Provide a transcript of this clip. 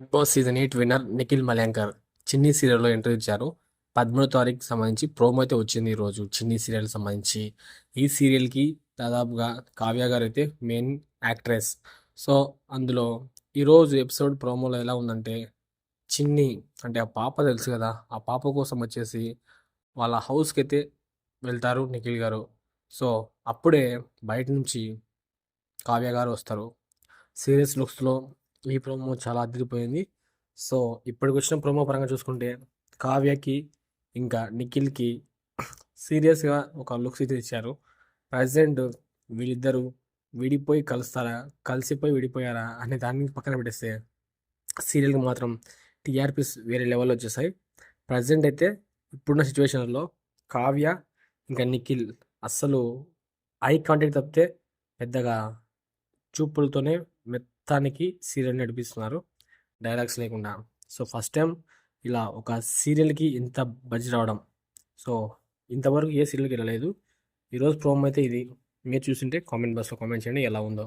Big Boss season 8 winner Nikhil Malyankar చిన్ని సీరియల్లో entry ఇచ్చారు. 13వ తారీఖు సంబంధించి ప్రోమో అయితే వచ్చింది ఈరోజు చిన్ని సీరియల్ సంబంధించి. ఈ సీరియల్కి దాదాపుగా కావ్య గారు అయితే మెయిన్ యాక్ట్రెస్. సో అందులో ఈరోజు ఎపిసోడ్ ప్రోమోలో ఎలా ఉందంటే, చిన్ని అంటే ఆ పాప తెలుసు కదా, ఆ పాప కోసం వచ్చేసి వాళ్ళ హౌస్కి అయితే వెళ్తారు నిఖిల్ గారు. సో అప్పుడే బయట నుంచి కావ్య గారు వస్తారు. సీరియస్ లుక్స్లో ఈ ప్రోమో చాలా అదిరిపోయింది. సో ఇప్పటికి వచ్చిన ప్రోమో పరంగా చూసుకుంటే కావ్యకి ఇంకా నిఖిల్కి సీరియస్గా ఒక లుక్స్ అయితే ఇచ్చారు. ప్రజెంట్ వీళ్ళిద్దరూ విడిపోయి కలుస్తారా, కలిసిపోయి విడిపోయారా అనే దాన్ని పక్కన పెట్టేస్తే సీరియల్కి మాత్రం టీఆర్పీస్ వేరే లెవెల్లో వచ్చేసాయి. ప్రజెంట్ అయితే ఇప్పుడున్న సిచ్యువేషన్లో కావ్య ఇంకా నిఖిల్ అస్సలు ఐ కాంటాక్ట్ తప్పితే పెద్దగా చూపులతోనే మెత్తానికి సీరియల్ నడిపిస్తున్నారు, డైలాగ్స్ లేకుండా. సో ఫస్ట్ టైం ఇలా ఒక సీరియల్కి ఇంత బడ్జెట్ రావడం. సో ఇంతవరకు ఏ సీరియల్కి వెళ్ళలేదు. ఈరోజు ప్రోమో అయితే ఇది. మీరు చూసింటే కామెంట్ బాక్స్లో కామెంట్ చేయండి ఎలా ఉందో.